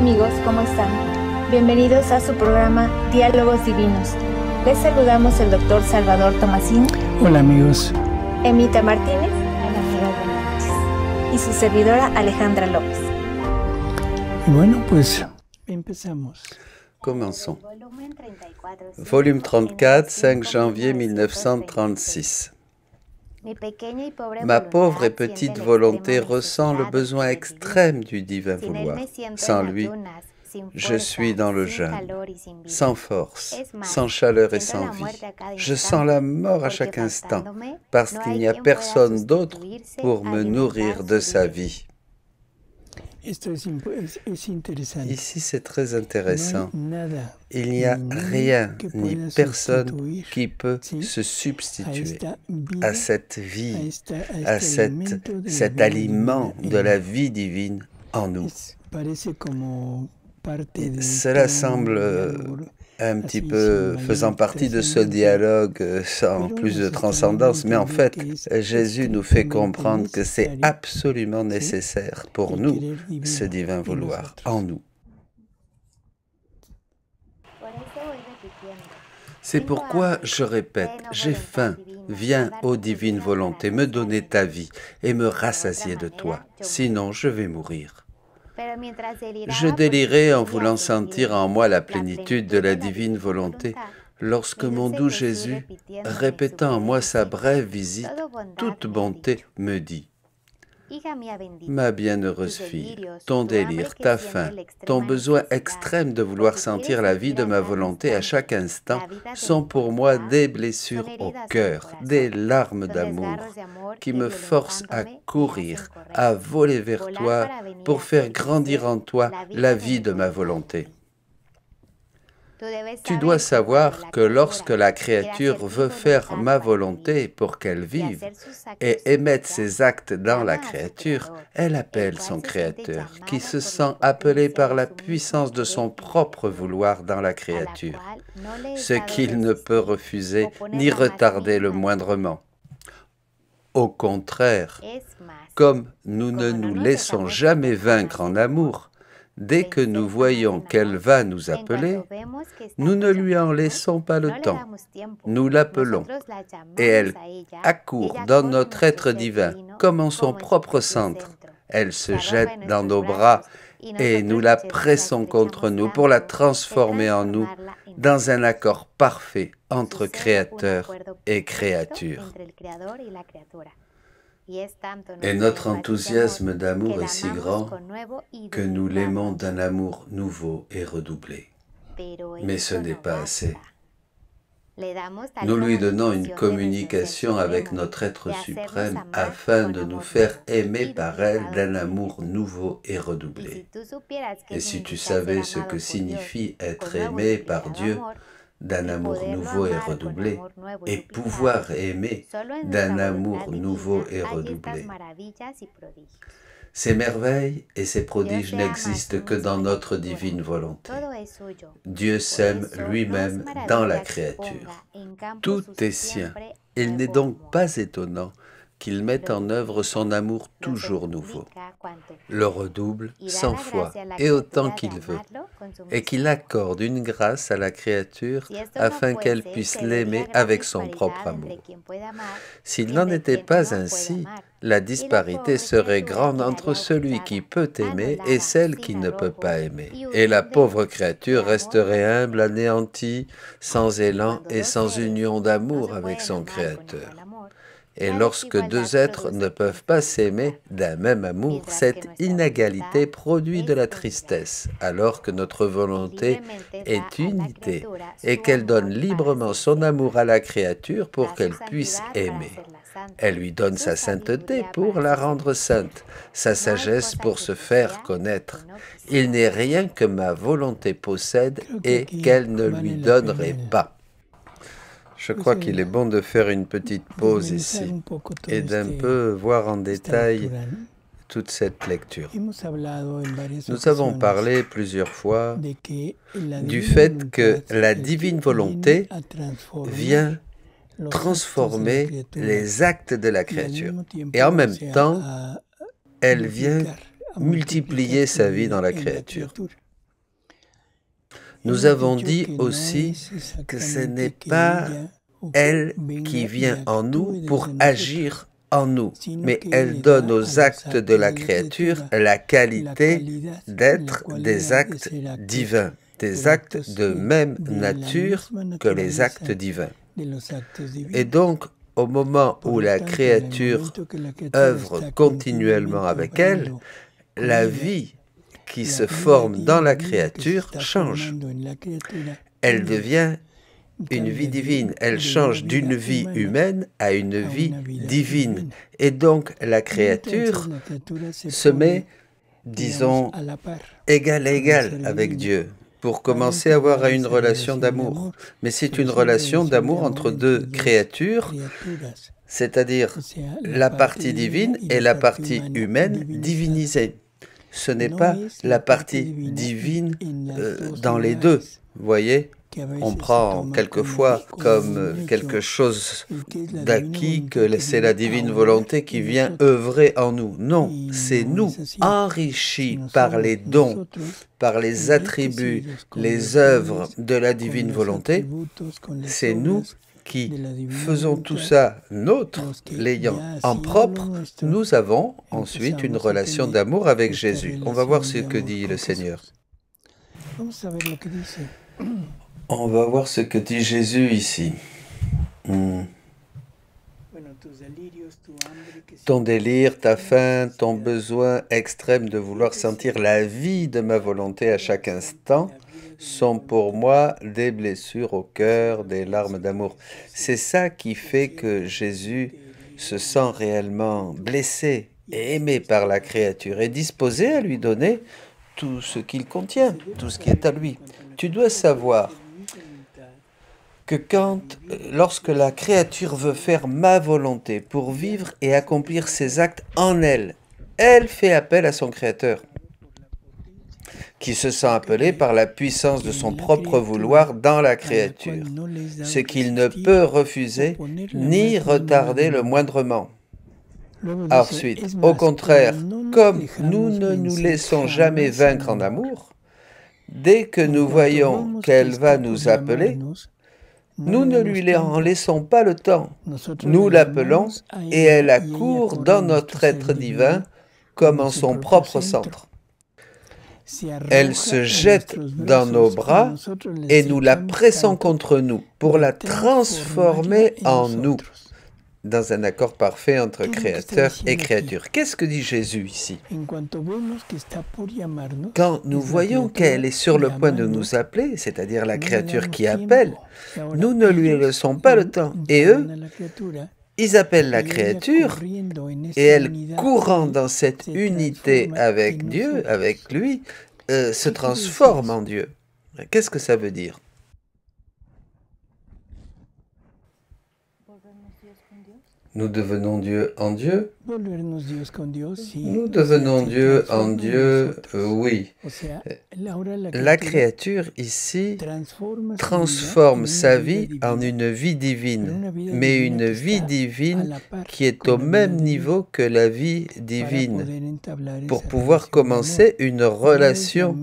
amigos, ¿cómo están? Bienvenidos a su programa Diálogos Divinos. Les saludamos el doctor Salvador Tomasini. Hola amigos. Emita Martínez. Hola amigos, buenas noches. Y su servidora Alejandra López. Y bueno, pues empezamos. Commençons. Volume 34, 5 janvier 1936. Ma pauvre et petite volonté ressent le besoin extrême du divin vouloir. Sans lui, je suis dans le jeûne, sans force, sans chaleur et sans vie. Je sens la mort à chaque instant, parce qu'il n'y a personne d'autre pour me nourrir de sa vie. Ici, c'est très intéressant. Il n'y a rien ni personne qui peut se substituer à cette vie, à cet aliment de la vie divine en nous. Cela semble un petit peu faisant partie de ce dialogue sans plus de transcendance, mais en fait, Jésus nous fait comprendre que c'est absolument nécessaire pour nous, ce divin vouloir, en nous. C'est pourquoi je répète, j'ai faim, viens, ô divine volonté, me donner ta vie et me rassasier de toi, sinon je vais mourir. Je délirais en voulant sentir en moi la plénitude de la divine volonté, lorsque mon doux Jésus, répétant en moi sa brève visite, toute bonté me dit « Ma bienheureuse fille, ton délire, ta faim, ton besoin extrême de vouloir sentir la vie de ma volonté à chaque instant sont pour moi des blessures au cœur, des larmes d'amour qui me forcent à courir, à voler vers toi pour faire grandir en toi la vie de ma volonté. » Tu dois savoir que lorsque la créature veut faire ma volonté pour qu'elle vive et émette ses actes dans la créature, elle appelle son Créateur, qui se sent appelé par la puissance de son propre vouloir dans la créature, ce qu'il ne peut refuser ni retarder le moindrement. Au contraire, comme nous ne nous laissons jamais vaincre en amour, dès que nous voyons qu'elle va nous appeler, nous ne lui en laissons pas le temps. Nous l'appelons et elle accourt dans notre être divin comme en son propre centre. Elle se jette dans nos bras et nous la pressons contre nous pour la transformer en nous dans un accord parfait entre Créateur et créature. Et notre enthousiasme d'amour est si grand que nous l'aimons d'un amour nouveau et redoublé. Mais ce n'est pas assez. Nous lui donnons une communication avec notre être suprême afin de nous faire aimer par elle d'un amour nouveau et redoublé. Et si tu savais ce que signifie être aimé par Dieu, d'un amour nouveau et redoublé, et pouvoir aimer d'un amour nouveau et redoublé. Ces merveilles et ces prodiges n'existent que dans notre divine volonté. Dieu s'aime lui-même dans la créature. Tout est sien. Il n'est donc pas étonnant qu'il mette en œuvre son amour toujours nouveau, le redouble 100 fois et autant qu'il veut, et qu'il accorde une grâce à la créature afin qu'elle puisse l'aimer avec son propre amour. S'il n'en était pas ainsi, la disparité serait grande entre celui qui peut aimer et celle qui ne peut pas aimer, et la pauvre créature resterait humble, anéantie, sans élan et sans union d'amour avec son Créateur. Et lorsque deux êtres ne peuvent pas s'aimer d'un même amour, cette inégalité produit de la tristesse, alors que notre volonté est unité et qu'elle donne librement son amour à la créature pour qu'elle puisse aimer. Elle lui donne sa sainteté pour la rendre sainte, sa sagesse pour se faire connaître. Il n'est rien que ma volonté possède et qu'elle ne lui donnerait pas. Je crois qu'il est bon de faire une petite pause ici et d'un peu voir en détail toute cette lecture. Nous avons parlé plusieurs fois du fait que la divine volonté vient transformer les actes de la créature et en même temps, elle vient multiplier sa vie dans la créature. Nous avons dit aussi que ce n'est pas elle qui vient en nous pour agir en nous, mais elle donne aux actes de la créature la qualité d'être des actes divins, des actes de même nature que les actes divins. Et donc, au moment où la créature œuvre continuellement avec elle, la vie qui se forme dans la créature change. Elle devient une vie divine. Elle change d'une vie humaine à une vie divine. Et donc, la créature se met, disons, égal à égal avec Dieu, pour commencer à avoir une relation d'amour. Mais c'est une relation d'amour entre deux créatures, c'est-à-dire la partie divine et la partie humaine divinisée. Ce n'est pas la partie divine dans les deux, vous voyez ? On prend quelquefois comme quelque chose d'acquis que c'est la divine volonté qui vient œuvrer en nous. Non, c'est nous, enrichis par les dons, par les attributs, les œuvres de la divine volonté, c'est nous qui faisons tout ça nôtre, l'ayant en propre, nous avons ensuite une relation d'amour avec Jésus. On va voir ce que dit le Seigneur. On va voir ce que dit Jésus ici. Ton délire, ta faim, ton besoin extrême de vouloir sentir la vie de ma volonté à chaque instant sont pour moi des blessures au cœur, des larmes d'amour. C'est ça qui fait que Jésus se sent réellement blessé et aimé par la créature et disposé à lui donner tout ce qu'il contient, tout ce qui est à lui. Tu dois savoir que lorsque la créature veut faire ma volonté pour vivre et accomplir ses actes en elle, elle fait appel à son Créateur, qui se sent appelé par la puissance de son propre vouloir dans la créature, ce qu'il ne peut refuser ni retarder le moindrement. Ensuite, au contraire, comme nous ne nous laissons jamais vaincre en amour, dès que nous voyons qu'elle va nous appeler, nous ne lui en laissons pas le temps. Nous l'appelons et elle accourt dans notre être divin comme en son propre centre. Elle se jette dans nos bras et nous la pressons contre nous pour la transformer en nous, dans un accord parfait entre créateur et créature. Qu'est-ce que dit Jésus ici? Quand nous voyons qu'elle est sur le point de nous appeler, c'est-à-dire la créature qui appelle, nous ne lui laissons pas le temps. Et eux, ils appellent la créature et elle, courant dans cette unité avec Dieu, avec lui, se transforme en Dieu. Qu'est-ce que ça veut dire? Nous devenons Dieu en Dieu? Nous devenons Dieu en Dieu, oui. La créature ici transforme sa vie en une vie divine, mais une vie divine qui est au même niveau que la vie divine, pour pouvoir commencer une relation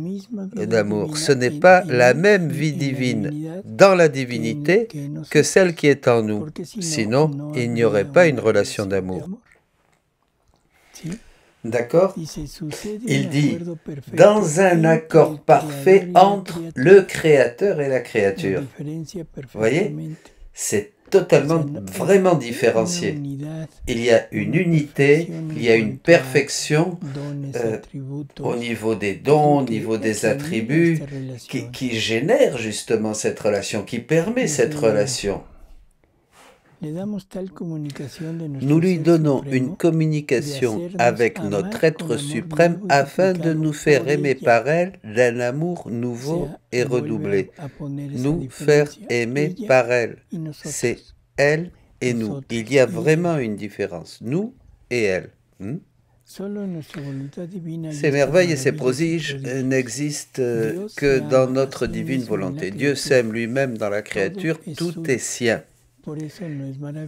d'amour. Ce n'est pas la même vie divine dans la divinité que celle qui est en nous, sinon il n'y aurait pas une relation d'amour. D'accord? Il dit, dans un accord parfait entre le Créateur et la créature. Vous voyez? C'est totalement, vraiment différencié. Il y a une unité, il y a une perfection au niveau des dons, au niveau des attributs, qui génère justement cette relation, qui permet cette relation. Nous lui donnons une communication avec notre être suprême afin de nous faire aimer par elle d'un amour nouveau et redoublé. Nous faire aimer par elle. C'est elle et nous. Il y a vraiment une différence. Nous et elle. Ces merveilles et ces prodiges n'existent que dans notre divine volonté. Dieu sème lui-même dans la créature, tout est sien.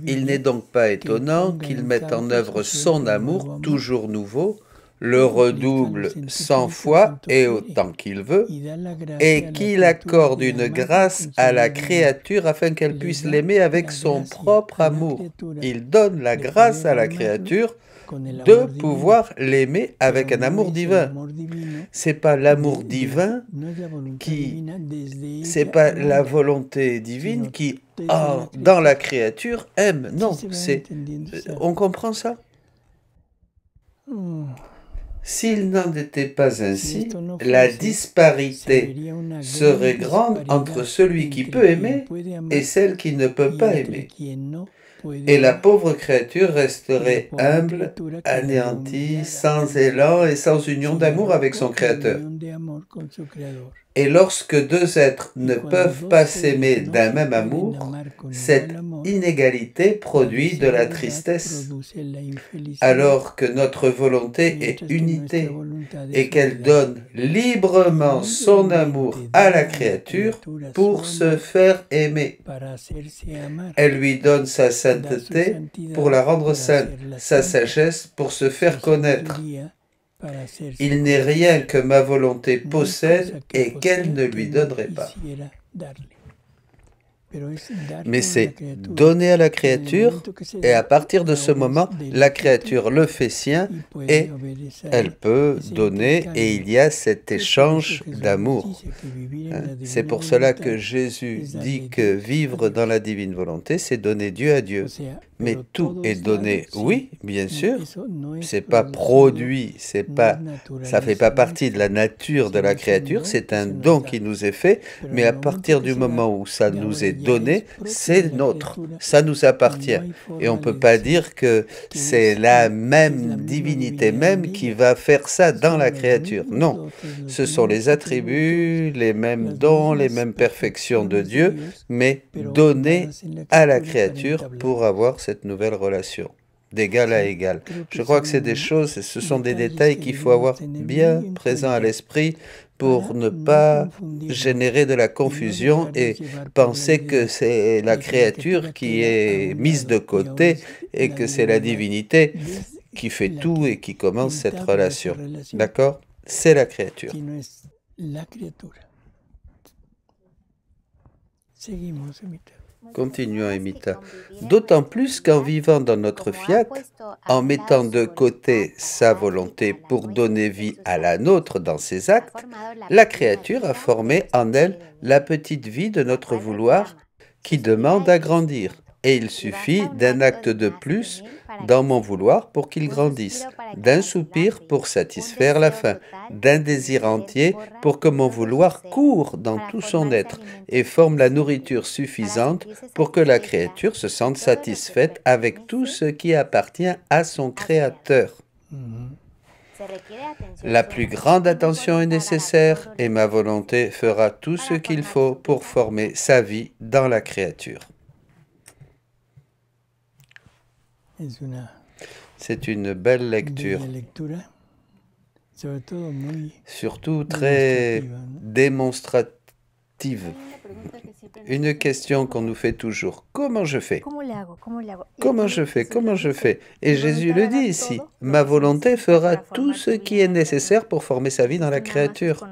Il n'est donc pas étonnant qu'il mette en œuvre son amour, toujours nouveau, le redouble 100 fois et autant qu'il veut, et qu'il accorde une grâce à la créature afin qu'elle puisse l'aimer avec son propre amour. Il donne la grâce à la créature de pouvoir l'aimer avec un amour divin. C'est pas l'amour divin c'est pas la volonté divine qui, dans la créature, aime. Non, on comprend ça? S'il n'en était pas ainsi, la disparité serait grande entre celui qui peut aimer et celle qui ne peut pas aimer. Et la pauvre créature resterait humble, anéantie, sans élan et sans union d'amour avec son Créateur. Et lorsque deux êtres ne peuvent pas s'aimer d'un même amour, cette inégalité produit de la tristesse, alors que notre volonté est unité et qu'elle donne librement son amour à la créature pour se faire aimer. Elle lui donne sa sainteté pour la rendre sainte, sa sagesse pour se faire connaître. Il n'est rien que ma volonté possède et qu'elle ne lui donnerait pas. Mais c'est donner à la créature, et à partir de ce moment, la créature le fait sien, et elle peut donner, et il y a cet échange d'amour. C'est pour cela que Jésus dit que vivre dans la divine volonté, c'est donner Dieu à Dieu. Mais tout est donné, oui, bien sûr. C'est pas produit, ça fait pas partie de la nature de la créature, c'est un don qui nous est fait, mais à partir du moment où ça nous est donné, c'est nôtre, ça nous appartient. Et on peut pas dire que c'est la même divinité même qui va faire ça dans la créature. Non, ce sont les attributs, les mêmes dons, les mêmes perfections de Dieu, mais donnés à la créature pour avoir cette nouvelle relation, d'égal à égal. Je crois que c'est des choses, ce sont des détails qu'il faut avoir bien présents à l'esprit pour ne pas générer de la confusion et penser que c'est la créature qui est mise de côté et que c'est la divinité qui fait tout et qui commence cette relation. D'accord? C'est la créature. Continuons, Emita. D'autant plus qu'en vivant dans notre fiat, en mettant de côté sa volonté pour donner vie à la nôtre dans ses actes, la créature a formé en elle la petite vie de notre vouloir qui demande à grandir. Et il suffit d'un acte de plus dans mon vouloir pour qu'il grandisse, d'un soupir pour satisfaire la faim, d'un désir entier pour que mon vouloir court dans tout son être et forme la nourriture suffisante pour que la créature se sente satisfaite avec tout ce qui appartient à son Créateur. La plus grande attention est nécessaire et ma volonté fera tout ce qu'il faut pour former sa vie dans la créature. C'est une belle lecture, surtout très démonstrative. Une question qu'on nous fait toujours, comment je fais? Comment je fais? Comment je fais? Et Jésus le dit ici, ma volonté fera tout ce qui est nécessaire pour former sa vie dans la créature.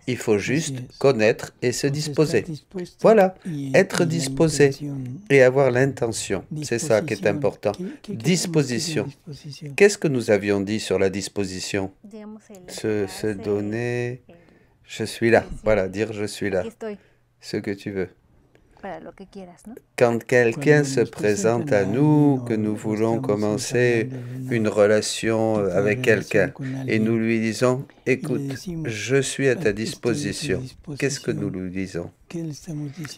Il faut juste connaître et se disposer. Voilà, être disposé et avoir l'intention. C'est ça qui est important. Disposition. Qu'est-ce que nous avions dit sur la disposition? Se donner... Je suis là. Voilà, dire je suis là. Ce que tu veux. Quand quelqu'un se présente à nous, que nous voulons commencer une relation avec quelqu'un, et nous lui disons, écoute, je suis à ta disposition. Qu'est-ce que nous lui disons?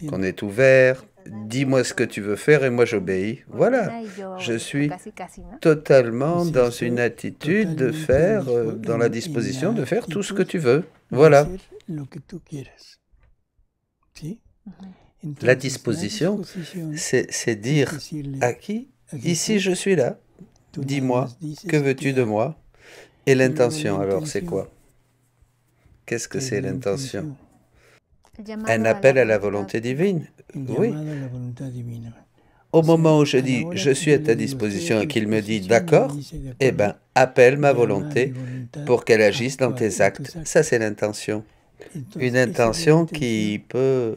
Qu'on est ouvert, dis-moi ce que tu veux faire et moi j'obéis. Voilà, je suis totalement dans une attitude de faire, dans la disposition de faire tout ce que tu veux. Voilà. La disposition, c'est dire à qui? Ici, je suis là. Dis-moi, que veux-tu de moi? Et l'intention, alors, c'est quoi? Qu'est-ce que c'est l'intention? Un appel à la volonté divine. Oui. Au moment où je dis « je suis à ta disposition » et qu'il me dit « d'accord », eh bien, appelle ma volonté pour qu'elle agisse dans tes actes. Ça, c'est l'intention. Une intention qui peut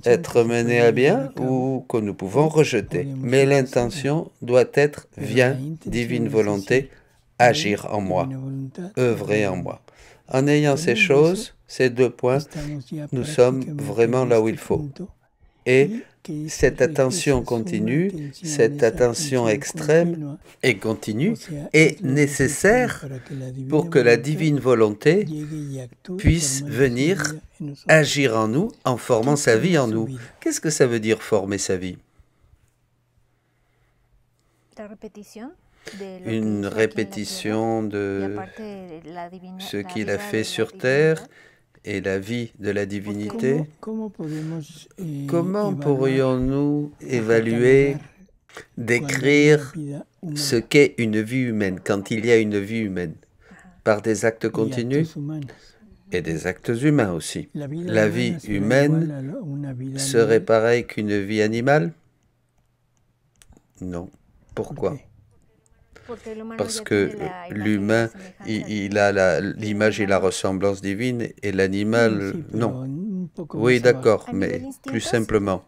être menée à bien ou que nous pouvons rejeter. Mais l'intention doit être « viens, divine volonté, agir en moi, œuvrer en moi ». En ayant ces choses, ces deux points, nous sommes vraiment là où il faut. Et cette attention continue, cette attention extrême et continue est nécessaire pour que la divine volonté puisse venir agir en nous en formant sa vie en nous. Qu'est-ce que ça veut dire former sa vie? Une répétition de ce qu'il a fait sur terre et la vie de la divinité. Comment pourrions-nous évaluer, décrire ce qu'est une vie humaine, quand il y a une vie humaine, par des actes continus et des actes humains aussi? La vie humaine serait pareille qu'une vie animale? Non. Pourquoi? Parce que l'humain, il a l'image et la ressemblance divine, et l'animal, non. Oui, d'accord, mais plus simplement.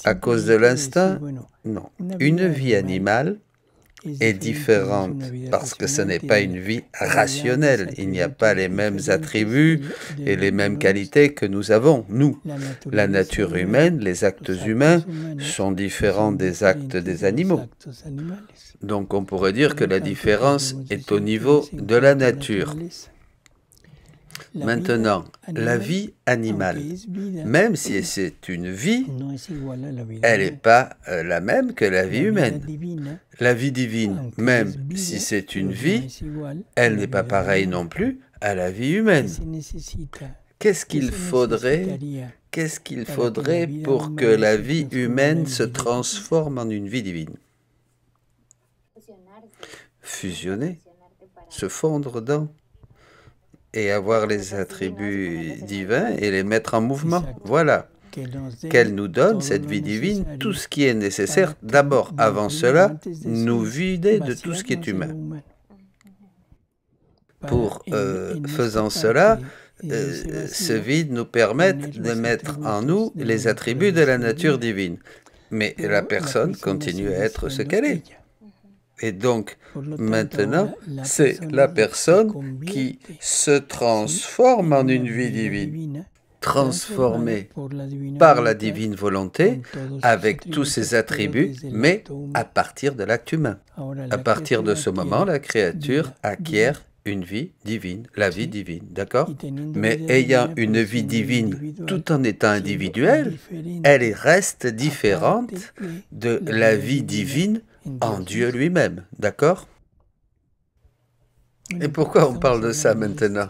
À cause de l'instinct, non. Une vie animale est différente parce que ce n'est pas une vie rationnelle. Il n'y a pas les mêmes attributs et les mêmes qualités que nous avons, nous. La nature humaine, les actes humains sont différents des actes des animaux. Donc on pourrait dire que la différence est au niveau de la nature. Maintenant, la vie animale, même si c'est une vie, elle n'est pas la même que la vie humaine. La vie divine, même si c'est une vie, elle n'est pas pareille non plus à la vie humaine. Qu'est-ce qu'il faudrait pour que la vie humaine se transforme en une vie divine? Fusionner, se fondre dans, et avoir les attributs divins et les mettre en mouvement. Voilà. Qu'elle nous donne, cette vie divine, tout ce qui est nécessaire. D'abord, avant cela, nous vider de tout ce qui est humain. Pour faisant cela, ce vide nous permet de mettre en nous les attributs de la nature divine. Mais la personne continue à être ce qu'elle est. Et donc, maintenant, c'est la personne qui se transforme en une vie divine, transformée par la divine volonté, avec tous ses attributs, mais à partir de l'acte humain. À partir de ce moment, la créature acquiert une vie divine, la vie divine, d'accord? Mais ayant une vie divine tout en étant individuelle, elle reste différente de la vie divine en Dieu lui-même, d'accord? Et pourquoi on parle de ça maintenant?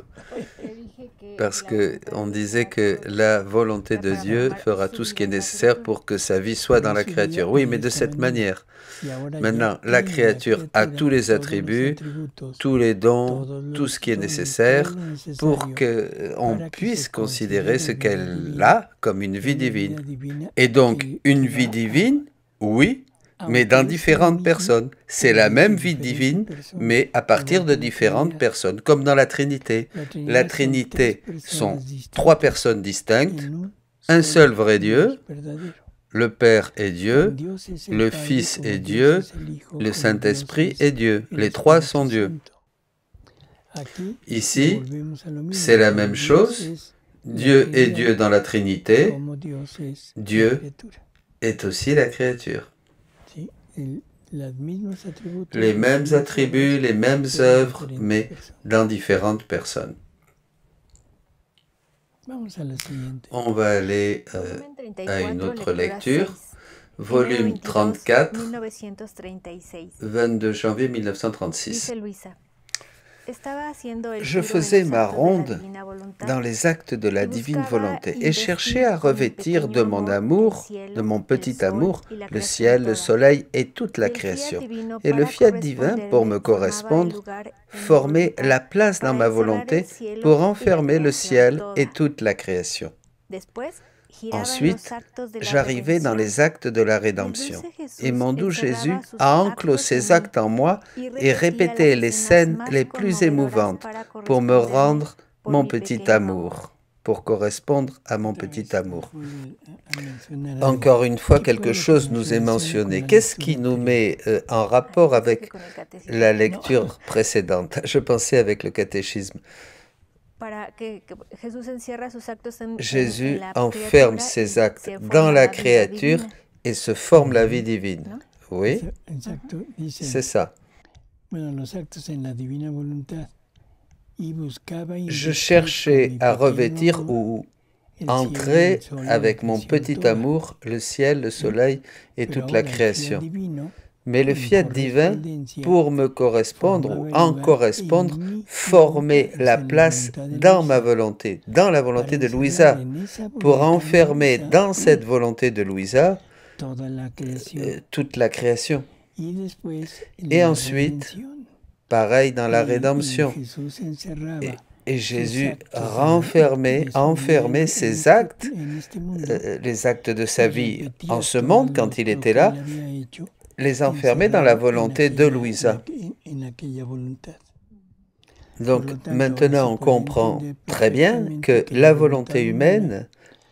Parce qu'on disait que la volonté de Dieu fera tout ce qui est nécessaire pour que sa vie soit dans la créature. Oui, mais de cette manière. Maintenant, la créature a tous les attributs, tous les dons, tout ce qui est nécessaire pour qu'on puisse considérer ce qu'elle a comme une vie divine. Et donc, une vie divine, oui, mais dans différentes personnes. C'est la même vie divine, mais à partir de différentes personnes, comme dans la Trinité. La Trinité sont trois personnes distinctes, un seul vrai Dieu, le Père est Dieu, le Fils est Dieu, le Saint-Esprit est Dieu. Les trois sont Dieu. Ici, c'est la même chose. Dieu est Dieu dans la Trinité. Dieu est aussi la créature. Les mêmes attributs, les mêmes œuvres, mais dans différentes personnes. On va aller à une autre lecture, volume 34, 22 janvier 1936. Je faisais ma ronde dans les actes de la divine volonté et cherchais à revêtir de mon amour, de mon petit amour, le ciel, le soleil et toute la création. Et le fiat divin, pour me correspondre, formait la place dans ma volonté pour enfermer le ciel et toute la création. Ensuite, j'arrivais dans les actes de la rédemption. Et mon doux Jésus a enclos ces actes en moi et répétait les scènes les plus émouvantes pour me rendre mon petit amour, pour correspondre à mon petit amour. Encore une fois, quelque chose nous est mentionné. Qu'est-ce qui nous met en rapport avec la lecture précédente? Je pensais avec le catéchisme. Jésus enferme ses actes dans la créature et se forme la vie divine. Oui, c'est ça. Je cherchais à revêtir ou entrer avec mon petit amour le ciel, le soleil et toute la création. Mais le fiat divin, pour me correspondre ou en correspondre, formait la place dans ma volonté, dans la volonté de Louisa, pour enfermer dans cette volonté de Louisa toute la création. Et ensuite, pareil dans la rédemption. Et Jésus enfermait ses actes, les actes de sa vie en ce monde quand il était là, les enfermer dans la volonté de Louisa. Donc maintenant on comprend très bien que la volonté humaine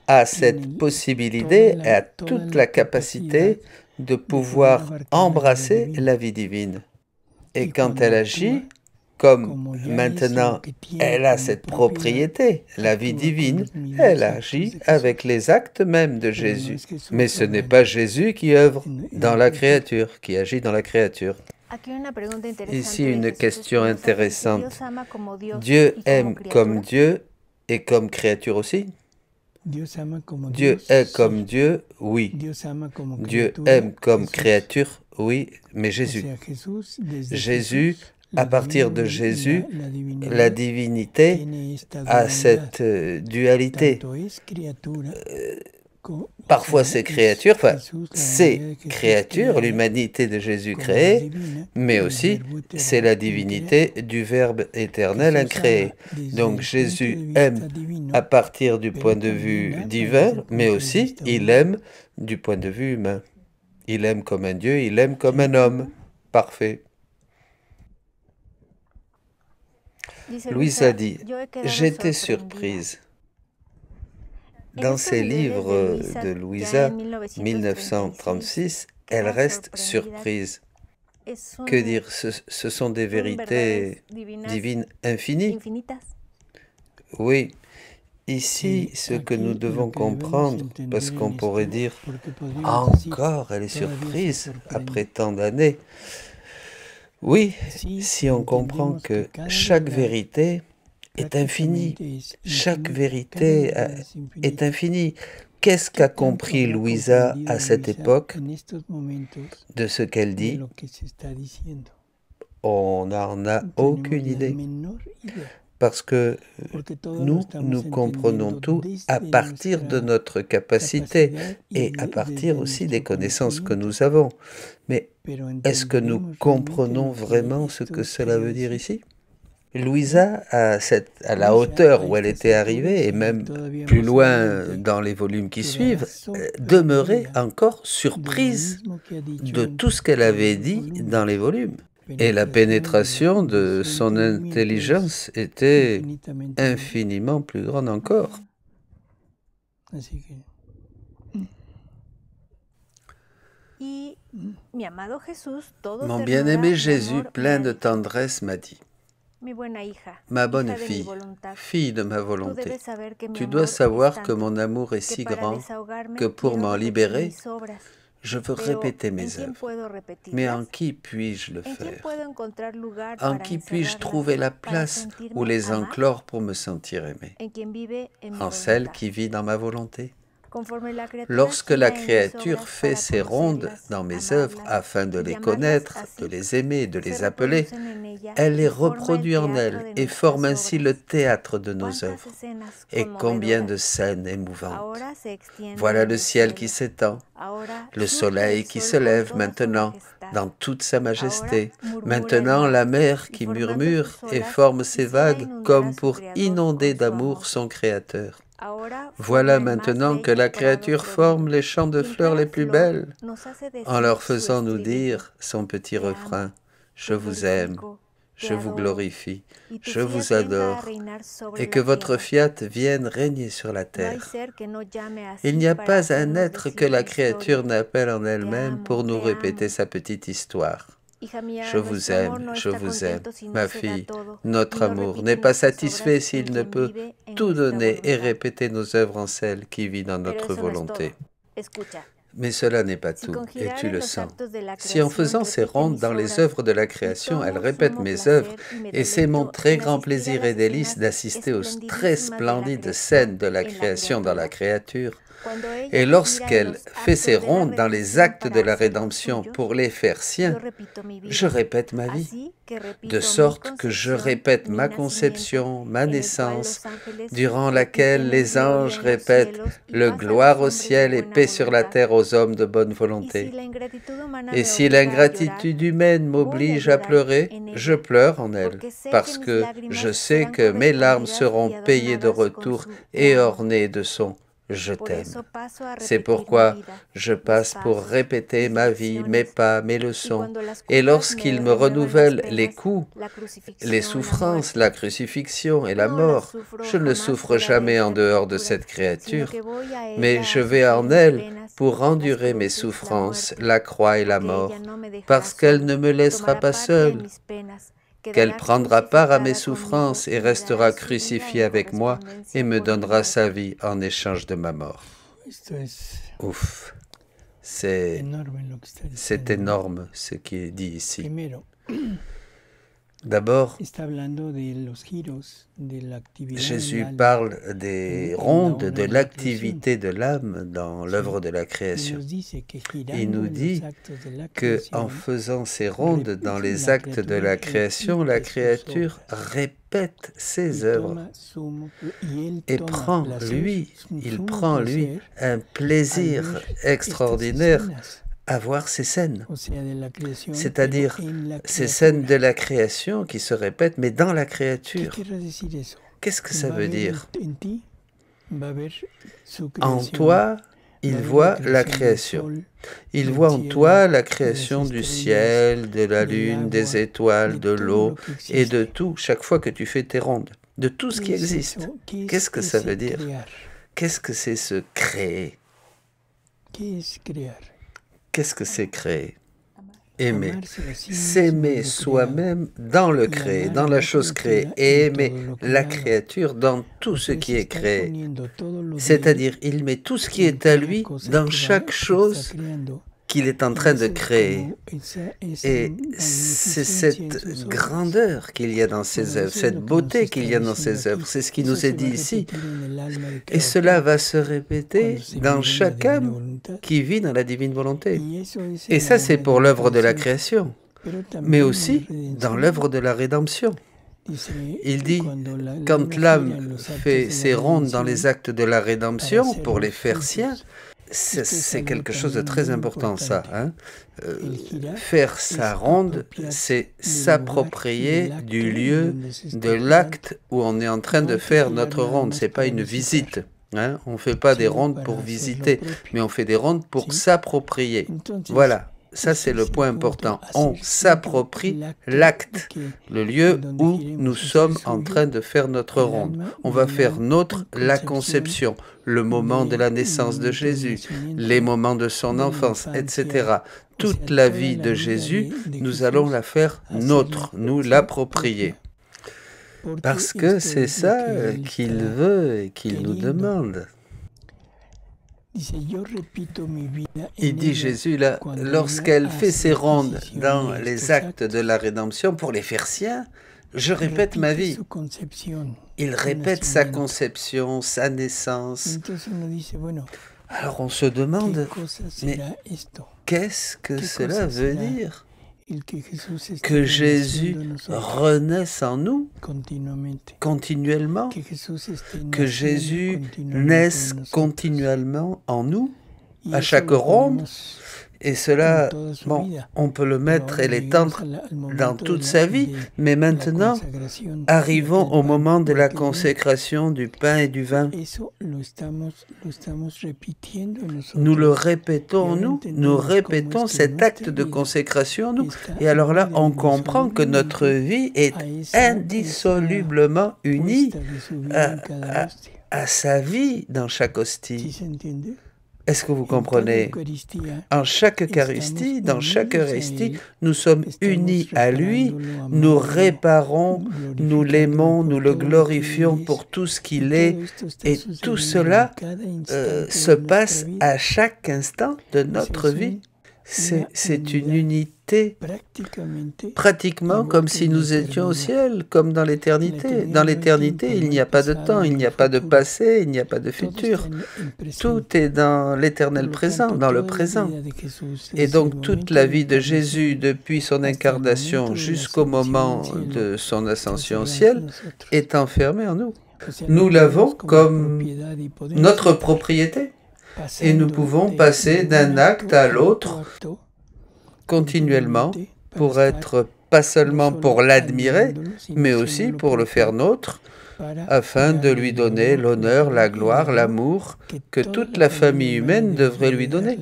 a cette possibilité, a toute la capacité de pouvoir embrasser la vie divine. Et quand elle agit, comme maintenant elle a cette propriété, la vie divine, elle agit avec les actes même de Jésus. Mais ce n'est pas Jésus qui œuvre dans la créature, qui agit dans la créature. Ici, une question intéressante. Dieu aime comme Dieu et comme créature aussi? Dieu est comme Dieu, oui. Dieu aime comme créature, oui, mais Jésus. Jésus, à partir de Jésus, la divinité a cette dualité. Parfois c'est créature, l'humanité de Jésus créée, mais aussi c'est la divinité du Verbe éternel incréé. Donc Jésus aime à partir du point de vue divin, mais aussi il aime du point de vue humain. Il aime comme un Dieu, il aime comme un homme. Parfait. Louisa dit, j'étais surprise. Dans ses livres de Louisa, 1936, elle reste surprise. Que dire, ce sont des vérités divines infinies. Oui, ici, ce que nous devons comprendre, parce qu'on pourrait dire, encore, elle est surprise après tant d'années. Oui, si on comprend que chaque vérité est infinie, chaque vérité est infinie. Qu'est-ce qu'a compris Louisa à cette époque de ce qu'elle dit? On n'en a aucune idée. Parce que nous comprenons tout à partir de notre capacité et à partir aussi des connaissances que nous avons. Mais est-ce que nous comprenons vraiment ce que cela veut dire ici? Louisa, à la hauteur où elle était arrivée, et même plus loin dans les volumes qui suivent, demeurait encore surprise de tout ce qu'elle avait dit dans les volumes. Et la pénétration de son intelligence était infiniment plus grande encore. Mon bien-aimé Jésus, plein de tendresse, m'a dit, « Ma bonne fille, fille de ma volonté, tu dois savoir que mon amour est si grand que pour m'en libérer, je veux répéter mes œuvres. Mais en qui puis-je le faire? En qui puis-je trouver la place ou les enclore pour me sentir aimé? En celle qui vit dans ma volonté? Lorsque la créature fait ses rondes dans mes œuvres afin de les connaître, de les aimer, de les appeler, elle les reproduit en elle et forme ainsi le théâtre de nos œuvres. Et combien de scènes émouvantes! Voilà le ciel qui s'étend, le soleil qui se lève maintenant dans toute sa majesté, maintenant la mer qui murmure et forme ses vagues comme pour inonder d'amour son Créateur. Voilà maintenant que la créature forme les champs de fleurs les plus belles, en leur faisant nous dire son petit refrain. Je vous aime, je vous glorifie, je vous adore, et que votre fiat vienne régner sur la terre. Il n'y a pas un être que la créature n'appelle en elle-même pour nous répéter sa petite histoire. Je vous aime, ma fille. Notre amour n'est pas satisfait s'il ne peut tout donner et répéter nos œuvres en celle qui vit dans notre volonté. Mais cela n'est pas tout, et tu le sens. Si en faisant ces rondes dans les œuvres de la création, elle répète mes œuvres, et c'est mon très grand plaisir et délice d'assister aux très splendides scènes de la création dans la créature, et lorsqu'elle fait ses rondes dans les actes de la rédemption pour les faire siens, je répète ma vie, de sorte que je répète ma conception, ma naissance, durant laquelle les anges répètent « le gloire au ciel et paix sur la terre aux hommes de bonne volonté ». Et si l'ingratitude humaine m'oblige à pleurer, je pleure en elle, parce que je sais que mes larmes seront payées de retour et ornées de son je t'aime. C'est pourquoi je passe pour répéter ma vie, mes pas, mes leçons. Et lorsqu'il me renouvelle les coups, les souffrances, la crucifixion et la mort, je ne souffre jamais en dehors de cette créature, mais je vais en elle pour endurer mes souffrances, la croix et la mort, parce qu'elle ne me laissera pas seule, qu'elle prendra part à mes souffrances et restera crucifiée avec moi et me donnera sa vie en échange de ma mort. Ouf, c'est énorme ce qui est dit ici. D'abord, Jésus parle des rondes de l'activité de l'âme dans l'œuvre de la création. Il nous dit qu'en faisant ces rondes dans les actes de la créature répète ses œuvres et il prend, lui, un plaisir extraordinaire à voir ces scènes, c'est-à-dire ces scènes de la création qui se répètent, mais dans la créature. Qu'est-ce que ça veut dire? En toi, il voit la création. Il voit en toi la création du ciel, de la lune, des étoiles, de l'eau et de tout, chaque fois que tu fais tes rondes, de tout ce qui existe. Qu'est-ce que ça veut dire? Qu'est-ce que c'est se créer? Qu'est-ce que c'est créer? Aimer. S'aimer soi-même dans le créé, dans la chose créée, et aimer la créature dans tout ce qui est créé. C'est-à-dire, il met tout ce qui est à lui dans chaque chose qu'il est en train de créer. Et c'est cette grandeur qu'il y a dans ses œuvres, cette beauté qu'il y a dans ses œuvres, c'est ce qui nous est dit ici. Et cela va se répéter dans chaque âme qui vit dans la divine volonté. Et ça, c'est pour l'œuvre de la création, mais aussi dans l'œuvre de la rédemption. Il dit, quand l'âme fait ses rondes dans les actes de la rédemption pour les faire siens, c'est quelque chose de très important, ça. Hein? Faire sa ronde, c'est s'approprier du lieu, de l'acte où on est en train de faire notre ronde. Ce n'est pas une visite. Hein? On ne fait pas des rondes pour visiter, mais on fait des rondes pour s'approprier. Voilà. Ça, c'est le point important. On s'approprie l'acte, le lieu où nous sommes en train de faire notre ronde. On va faire nôtre la conception, le moment de la naissance de Jésus, les moments de son enfance, etc. Toute la vie de Jésus, nous allons la faire nôtre, nous l'approprier. Parce que c'est ça qu'il veut et qu'il nous demande. Il dit Jésus là, lorsqu'elle fait ses rondes dans les actes de la rédemption pour les faire siens, je répète ma vie. Il répète sa conception, sa naissance. Alors on se demande, mais qu'est-ce que cela veut dire? Que Jésus renaisse en nous continuellement, que Jésus naisse continuellement en nous, à chaque ronde, Et cela, bon, on peut le mettre et l'étendre dans toute sa vie, mais maintenant, arrivons au moment de la consécration du pain et du vin. Nous le répétons, nous répétons cet acte de consécration, nous. Et alors là, on comprend que notre vie est indissolublement unie à sa vie dans chaque hostie. Est-ce que vous comprenez? En chaque Eucharistie, dans chaque Eucharistie, nous sommes unis à lui, nous réparons, nous l'aimons, nous le glorifions pour tout ce qu'il est, et tout cela se passe à chaque instant de notre vie. C'est une unité, pratiquement comme si nous étions au ciel, comme dans l'éternité. Dans l'éternité, il n'y a pas de temps, il n'y a pas de passé, il n'y a pas de futur. Tout est dans l'éternel présent, dans le présent. Et donc toute la vie de Jésus, depuis son incarnation jusqu'au moment de son ascension au ciel, est enfermée en nous. Nous l'avons comme notre propriété. Et nous pouvons passer d'un acte à l'autre continuellement pour être, pas seulement pour l'admirer, mais aussi pour le faire nôtre, afin de lui donner l'honneur, la gloire, l'amour que toute la famille humaine devrait lui donner.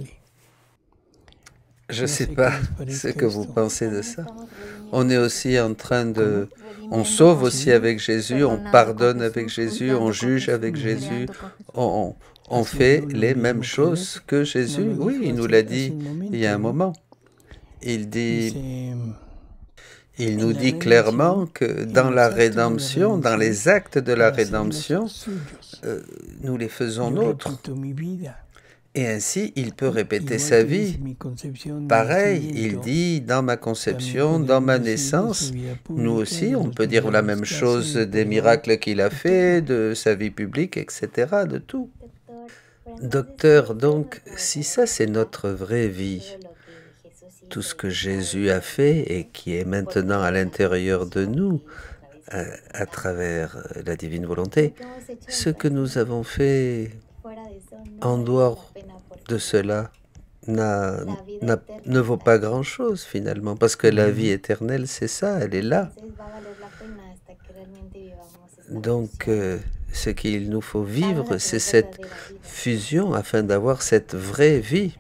Je ne sais pas ce que vous pensez de ça. On est aussi en train de... On sauve aussi avec Jésus, on pardonne avec Jésus, on juge avec Jésus, on fait les mêmes choses que Jésus. Oui, il nous l'a dit il y a un moment. Il nous dit clairement que dans la rédemption, dans les actes de la rédemption, nous les faisons nôtres. Et ainsi, il peut répéter sa vie. Pareil, il dit, dans ma conception, dans ma naissance, nous aussi, on peut dire la même chose des miracles qu'il a fait, de sa vie publique, etc., de tout. Docteur, donc, si ça c'est notre vraie vie, tout ce que Jésus a fait et qui est maintenant à l'intérieur de nous, à travers la divine volonté, ce que nous avons fait en dehors de cela ne vaut pas grand-chose finalement, parce que la vie éternelle, c'est ça, elle est là. Donc, ce qu'il nous faut vivre, c'est cette fusion afin d'avoir cette vraie vie.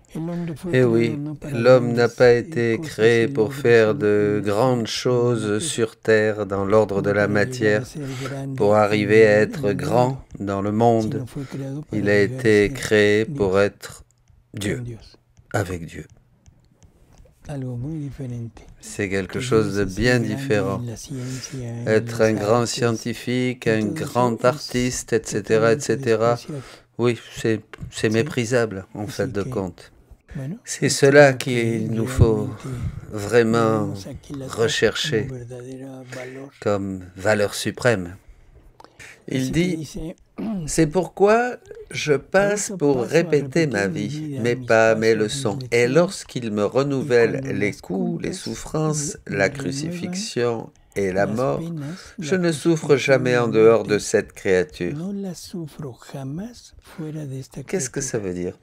Et oui, l'homme n'a pas été créé pour faire de grandes choses sur terre dans l'ordre de la matière, pour arriver à être grand dans le monde. Il a été créé pour être Dieu, avec Dieu. C'est quelque chose de bien différent. Être un grand scientifique, un grand artiste, etc., etc., oui, c'est méprisable, en fait de compte. C'est cela qu'il nous faut vraiment rechercher comme valeur suprême. Il dit, c'est pourquoi je passe pour répéter ma vie, mes leçons. Et lorsqu'il me renouvelle les coups, les souffrances, la crucifixion et la mort, je ne souffre jamais en dehors de cette créature. Qu'est-ce que ça veut dire?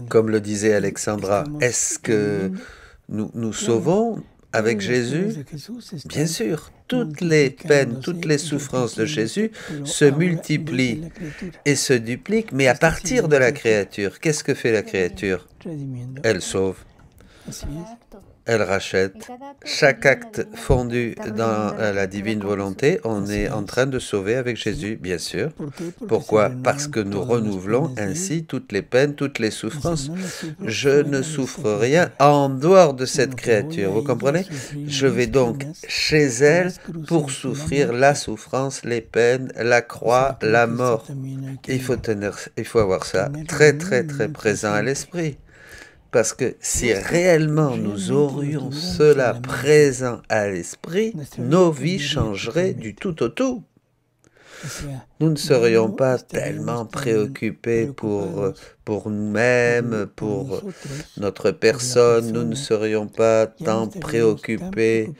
Comme le disait Alexandra, est-ce que nous sauvons avec Jésus? Bien sûr, toutes les peines, toutes les souffrances de Jésus se multiplient et se dupliquent, mais à partir de la créature. Qu'est-ce que fait la créature? Elle sauve. Elle rachète. Chaque acte fondu dans la divine volonté, on est en train de sauver avec Jésus, bien sûr. Pourquoi? Parce que nous renouvelons ainsi toutes les peines, toutes les souffrances. Je ne souffre rien en dehors de cette créature, vous comprenez? Je vais donc chez elle pour souffrir la souffrance, les peines, la croix, la mort. Il faut avoir ça très, très, très présent à l'esprit. Parce que si réellement nous aurions cela présent à l'esprit, nos vies changeraient du tout au tout. Nous ne serions pas tellement préoccupés pour nous-mêmes, pour notre personne. Nous ne serions pas tant préoccupés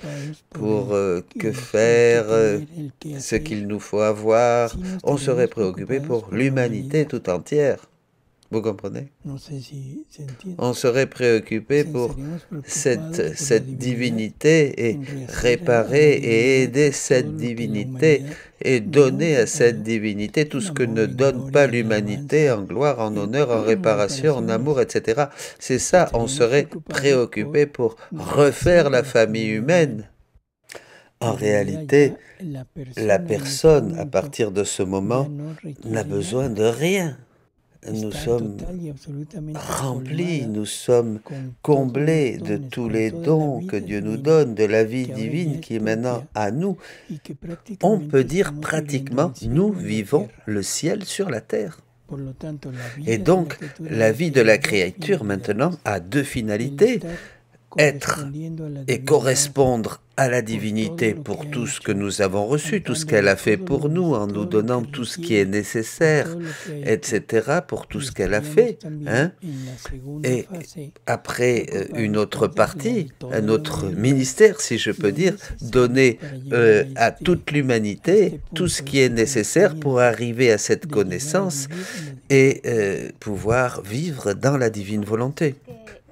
pour que faire, ce qu'il nous faut avoir. On serait préoccupé pour l'humanité tout entière. Vous comprenez? On serait préoccupé pour cette divinité et réparer et aider cette divinité et donner à cette divinité tout ce que ne donne pas l'humanité en gloire, en honneur, en réparation, en amour, etc. C'est ça, on serait préoccupé pour refaire la famille humaine. En réalité, la personne, à partir de ce moment, n'a besoin de rien. Nous sommes remplis, nous sommes comblés de tous les dons que Dieu nous donne, de la vie divine qui est maintenant à nous. On peut dire pratiquement, nous vivons le ciel sur la terre. Et donc, la vie de la créature maintenant a deux finalités. Être et correspondre à la divinité pour tout ce que nous avons reçu, tout ce qu'elle a fait pour nous, en nous donnant tout ce qui est nécessaire, etc., pour tout ce qu'elle a fait. Hein? Et après, une autre partie, un autre ministère, si je peux dire, donner à toute l'humanité tout ce qui est nécessaire pour arriver à cette connaissance et pouvoir vivre dans la divine volonté.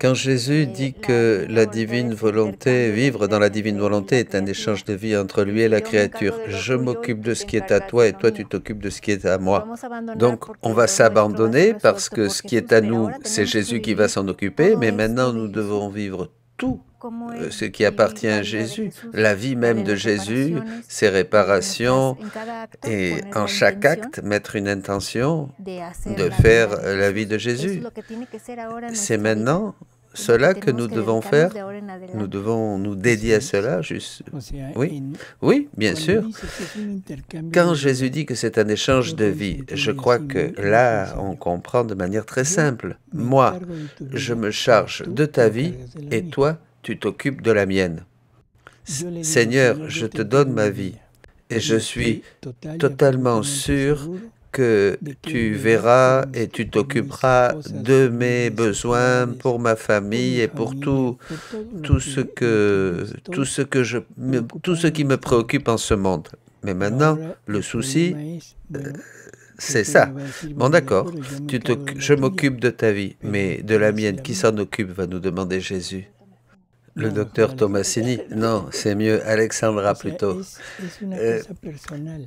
Quand Jésus dit que la divine volonté, vivre dans la divine volonté est un échange de vie entre lui et la créature, je m'occupe de ce qui est à toi et toi tu t'occupes de ce qui est à moi. Donc on va s'abandonner parce que ce qui est à nous, c'est Jésus qui va s'en occuper, mais maintenant nous devons vivre tout ce qui appartient à Jésus, la vie même de Jésus, ses réparations, et en chaque acte, mettre une intention de faire la vie de Jésus. C'est maintenant cela que nous devons faire. Nous devons nous dédier à cela. Oui, oui, bien sûr. Quand Jésus dit que c'est un échange de vie, je crois que là, on comprend de manière très simple. Moi, je me charge de ta vie et toi, tu t'occupes de la mienne. Seigneur, je te donne ma vie et je suis totalement sûr que tu verras et tu t'occuperas de mes besoins pour ma famille et pour tout ce qui me préoccupe en ce monde. Mais maintenant, le souci, c'est ça. Bon, d'accord, je m'occupe de ta vie, mais de la mienne, qui s'en occupe, va nous demander Jésus. Le docteur Tomasini, non, c'est mieux, Alexandra plutôt.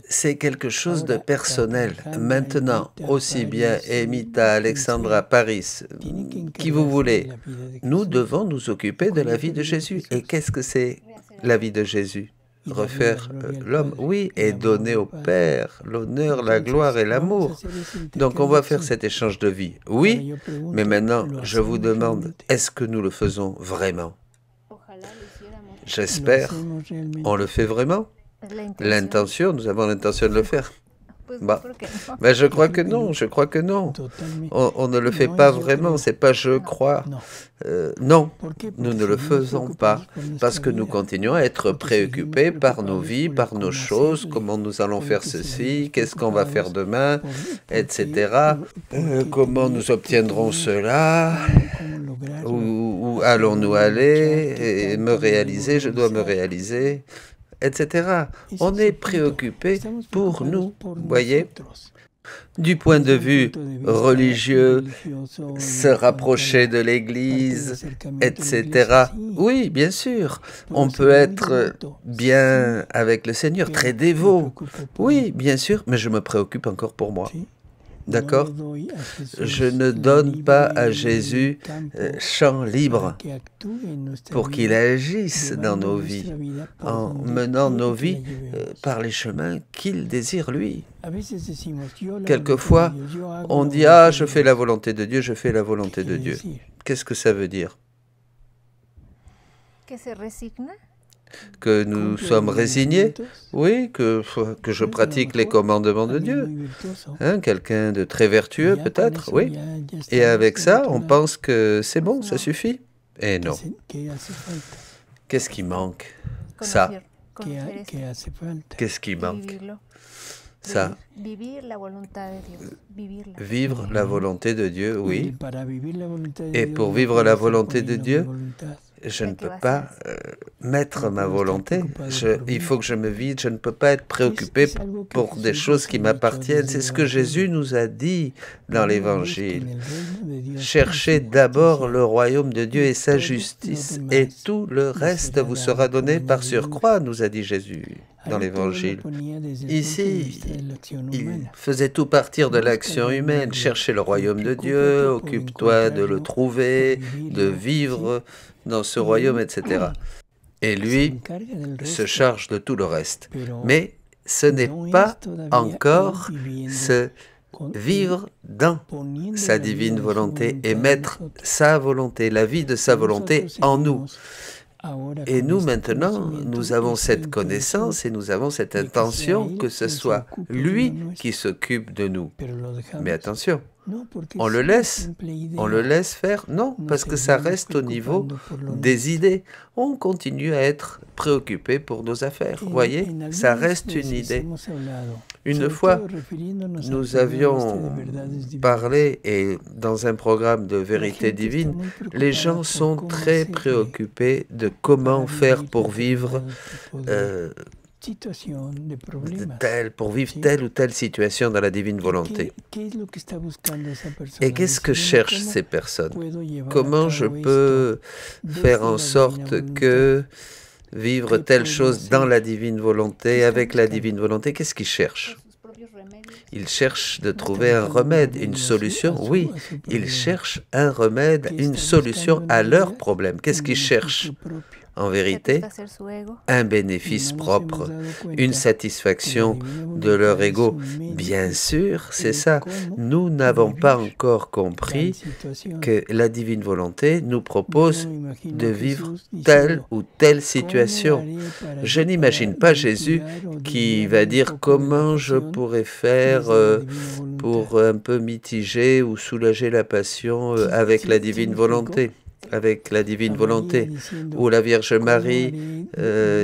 C'est quelque chose de personnel. Maintenant, aussi bien Emita, Alexandra, Paris, qui vous voulez, nous devons nous occuper de la vie de Jésus. Et qu'est-ce que c'est la vie de Jésus? Refaire l'homme, oui, et donner au Père l'honneur, la gloire et l'amour. Donc on va faire cet échange de vie, oui, mais maintenant je vous demande, est-ce que nous le faisons vraiment? J'espère. On le fait vraiment? L'intention, nous avons l'intention de le faire. Bah, mais je crois que non, je crois que non. On ne le fait pas vraiment, c'est pas je crois. Non, nous ne le faisons pas parce que nous continuons à être préoccupés par nos vies, par nos choses, comment nous allons faire ceci, qu'est-ce qu'on va faire demain, etc. Comment nous obtiendrons cela, où allons-nous aller, et me réaliser, je dois me réaliser, etc. On est préoccupé pour nous, voyez. Du point de vue religieux, se rapprocher de l'Église, etc. Oui, bien sûr, on peut être bien avec le Seigneur, très dévot. Oui, bien sûr, mais je me préoccupe encore pour moi. D'accord? Je ne donne pas à Jésus champ libre pour qu'il agisse dans nos vies, en menant nos vies par les chemins qu'il désire lui. Quelquefois, on dit « Ah, je fais la volonté de Dieu, je fais la volonté de Dieu ». Qu'est-ce que ça veut dire? Que nous sommes résignés, oui, que je pratique les commandements de Dieu. Hein, quelqu'un de très vertueux peut-être, oui. Et avec ça, on pense que c'est bon, ça suffit. Et non. Qu'est-ce qui manque? Ça. Qu'est-ce qui manque? Ça. Vivre la volonté de Dieu, oui. Et pour vivre la volonté de Dieu, je ne peux pas mettre ma volonté. Il faut que je me vide, je ne peux pas être préoccupé pour des choses qui m'appartiennent. C'est ce que Jésus nous a dit dans l'Évangile. Cherchez d'abord le royaume de Dieu et sa justice, et tout le reste vous sera donné par surcroît, nous a dit Jésus dans l'Évangile. Ici, il faisait tout partir de l'action humaine. Cherchez le royaume de Dieu, occupe-toi de le trouver, de vivre dans ce royaume, etc. Et lui se charge de tout le reste. Mais ce n'est pas encore se vivre dans sa divine volonté et mettre sa volonté, la vie de sa volonté en nous. Et nous, maintenant, nous avons cette connaissance et nous avons cette intention que ce soit lui qui s'occupe de nous. Mais attention, on le laisse faire? Non, parce que ça reste au niveau des idées. On continue à être préoccupé pour nos affaires. Vous voyez, ça reste une idée. Une fois, nous avions parlé, et dans un programme de vérité divine, les gens sont très préoccupés de comment faire pour vivre telle ou telle situation dans la divine volonté. Et qu'est-ce que cherchent ces personnes? Comment je peux faire en sorte que vivre telle chose dans la divine volonté, avec la divine volonté? Qu'est-ce qu'ils cherchent? Ils cherchent de trouver un remède, une solution. Oui, ils cherchent un remède, une solution à leurs problèmes. Qu'est-ce qu'ils cherchent? En vérité, un bénéfice propre, une satisfaction de leur ego. Bien sûr, c'est ça. Nous n'avons pas encore compris que la divine volonté nous propose de vivre telle ou telle situation. Je n'imagine pas Jésus qui va dire comment je pourrais faire pour un peu mitiger ou soulager la passion avec la divine volonté. Ou la Vierge Marie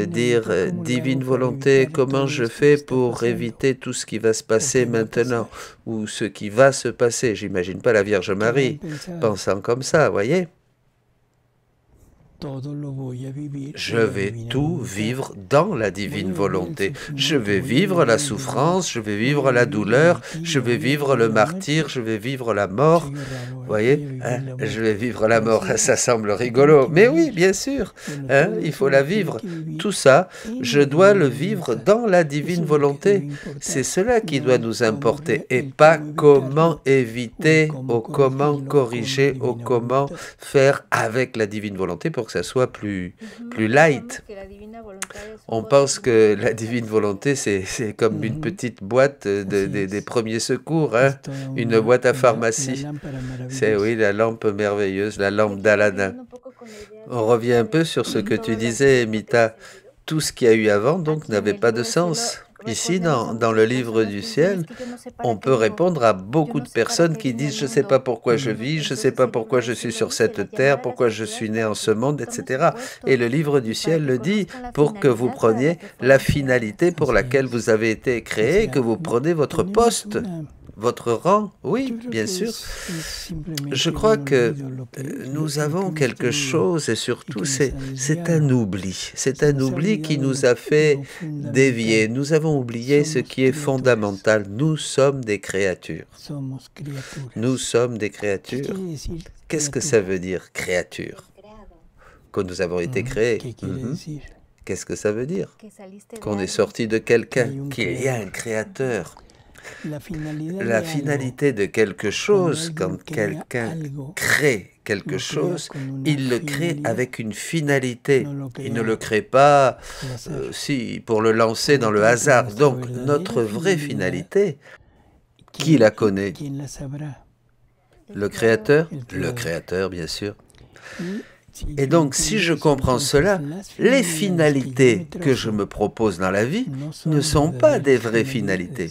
dire divine volonté, comment je fais pour éviter tout ce qui va se passer maintenant ou ce qui va se passer. J'imagine pas la Vierge Marie pensant comme ça, voyez. Je vais tout vivre dans la divine volonté. Je vais vivre la souffrance, je vais vivre la douleur, je vais vivre le martyre, je vais vivre la mort. Vous voyez, je vais vivre la mort, ça semble rigolo. Mais oui, bien sûr, il faut la vivre. Tout ça, je dois le vivre dans la divine volonté. C'est cela qui doit nous importer et pas comment éviter ou comment corriger ou comment faire avec la divine volonté pour que ça soit plus light. On pense que la divine volonté, c'est comme une petite boîte des premiers secours, hein? Une boîte à pharmacie. C'est oui, la lampe merveilleuse, la lampe d'Aladin. On revient un peu sur ce que tu disais, Mita. Tout ce qu'il y a eu avant, donc, n'avait pas de sens. Ici, dans le livre du ciel, on peut répondre à beaucoup de personnes qui disent « Je ne sais pas pourquoi je vis, je ne sais pas pourquoi je suis sur cette terre, pourquoi je suis né en ce monde, etc. » Et le livre du ciel le dit pour que vous preniez la finalité pour laquelle vous avez été créé, que vous prenez votre poste, votre rang. Oui, bien sûr. Je crois que nous avons quelque chose et surtout c'est un oubli. C'est un oubli qui nous a fait dévier. Nous avons oublié ce qui est fondamental. Nous sommes des créatures. Nous sommes des créatures. Qu'est-ce que ça veut dire, créature? Que nous avons été créés. Qu'est-ce que ça veut dire? Qu'on est sorti de quelqu'un, qu'il y a un créateur. La finalité de quelque chose, quand quelqu'un crée quelque chose, il le crée avec une finalité. Il ne le crée pas pour le lancer dans le hasard. Donc, notre vraie finalité, qui la connaît? Le Créateur? Le Créateur, bien sûr. Et donc, si je comprends cela, les finalités que je me propose dans la vie ne sont pas des vraies finalités.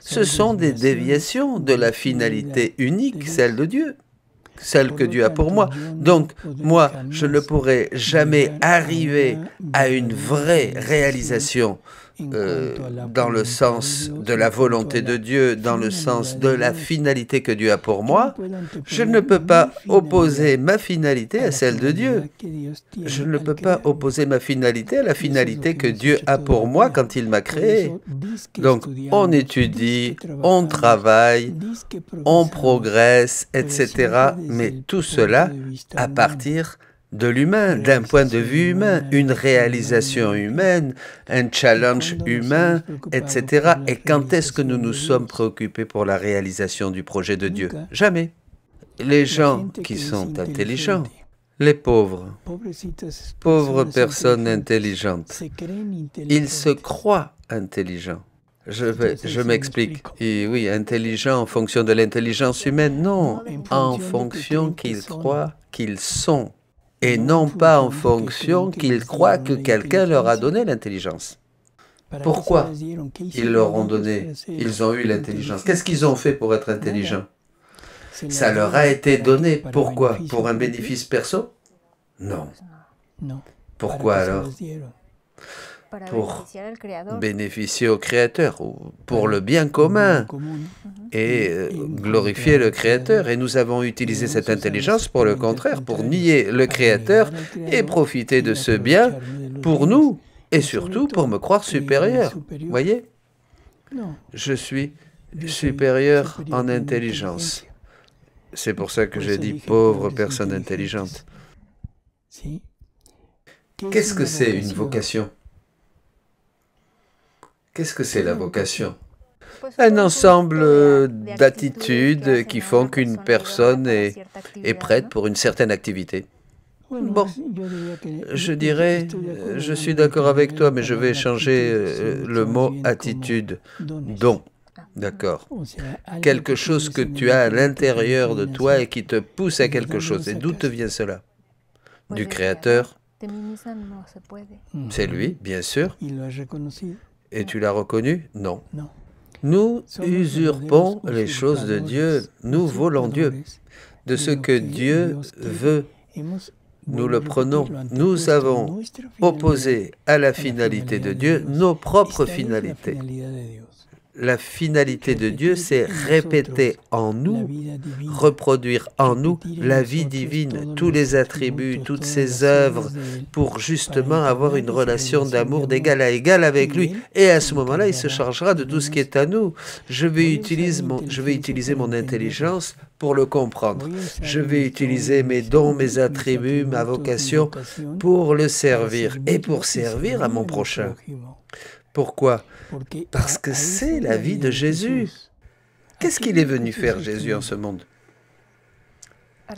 Ce sont des déviations de la finalité unique, celle de Dieu, celle que Dieu a pour moi. Donc, moi, je ne pourrai jamais arriver à une vraie réalisation dans le sens de la volonté de Dieu, dans le sens de la finalité que Dieu a pour moi, je ne peux pas opposer ma finalité à celle de Dieu. Je ne peux pas opposer ma finalité à la finalité que Dieu a pour moi quand il m'a créé. Donc, on étudie, on travaille, on progresse, etc. Mais tout cela à partir de l'humain, d'un point de vue humain, une réalisation humaine, un challenge humain, etc. Et quand est-ce que nous nous sommes préoccupés pour la réalisation du projet de Dieu? Jamais. Les gens qui sont intelligents, les pauvres personnes intelligentes, ils se croient intelligents. Je m'explique. Et oui, intelligent en fonction de l'intelligence humaine, non, en fonction qu'ils croient qu'ils sont. Et non pas en fonction qu'ils croient que quelqu'un leur a donné l'intelligence. Pourquoi ils leur ont donné, ils ont eu l'intelligence? Qu'est-ce qu'ils ont fait pour être intelligents? Ça leur a été donné. Pourquoi? Pour un bénéfice perso? Non. Pourquoi alors? Pour bénéficier au Créateur, pour le bien commun et glorifier le Créateur. Et nous avons utilisé cette intelligence pour le contraire, pour nier le Créateur et profiter de ce bien pour nous et surtout pour me croire supérieur. Voyez? Je suis supérieur en intelligence. C'est pour ça que j'ai dit pauvre personne intelligente. Qu'est-ce que c'est une vocation? Qu'est-ce que c'est la vocation? Un ensemble d'attitudes qui font qu'une personne est prête pour une certaine activité. Bon, je dirais, je suis d'accord avec toi, mais je vais changer le mot attitude. Don, d'accord. Quelque chose que tu as à l'intérieur de toi et qui te pousse à quelque chose. Et d'où te vient cela? Du Créateur? C'est lui, bien sûr. Et tu l'as reconnu? Non. Nous usurpons les choses de Dieu, nous volons Dieu. De ce que Dieu veut, nous le prenons. Nous avons opposé à la finalité de Dieu nos propres finalités. La finalité de Dieu, c'est répéter en nous, reproduire en nous la vie divine, tous les attributs, toutes ses œuvres, pour justement avoir une relation d'amour d'égal à égal avec lui. Et à ce moment-là, il se chargera de tout ce qui est à nous. Je vais utiliser mon intelligence pour le comprendre. Je vais utiliser mes dons, mes attributs, ma vocation pour le servir et pour servir à mon prochain. Pourquoi? Parce que c'est la vie de Jésus. Qu'est-ce qu'il est venu faire, Jésus, en ce monde?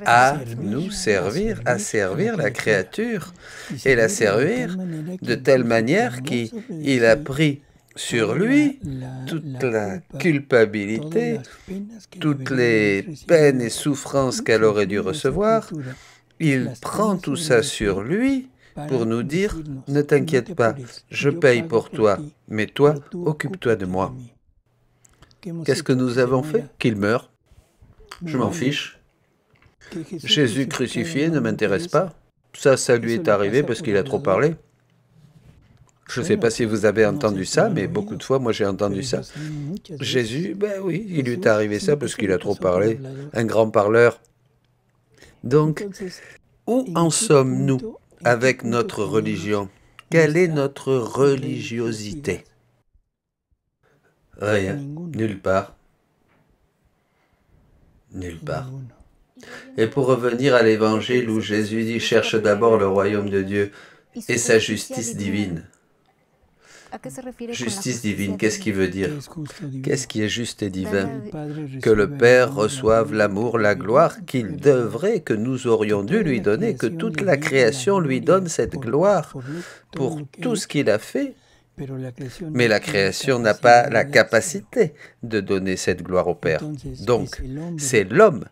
À nous servir, à servir la créature et la servir de telle manière qu'il a pris sur lui toute la culpabilité, toutes les peines et souffrances qu'elle aurait dû recevoir. Il prend tout ça sur lui pour nous dire, ne t'inquiète pas, je paye pour toi, mais toi, occupe-toi de moi. Qu'est-ce que nous avons fait? Qu'il meure. Je m'en fiche. Jésus crucifié ne m'intéresse pas. Ça lui est arrivé parce qu'il a trop parlé. Je ne sais pas si vous avez entendu ça, mais beaucoup de fois, moi j'ai entendu ça. Jésus, ben oui, il lui est arrivé ça parce qu'il a trop parlé. Un grand parleur. Donc, où en sommes-nous avec notre religion? Quelle est notre religiosité? Rien, nulle part. Nulle part. Et pour revenir à l'évangile où Jésus dit « Cherche d'abord le royaume de Dieu et sa justice divine ». Justice divine, qu'est-ce qui veut dire? Qu'est-ce qui est juste et divin? Que le Père reçoive l'amour, la gloire qu'il devrait, que nous aurions dû lui donner, que toute la création lui donne cette gloire pour tout ce qu'il a fait. Mais la création n'a pas la capacité de donner cette gloire au Père. Donc, c'est l'homme,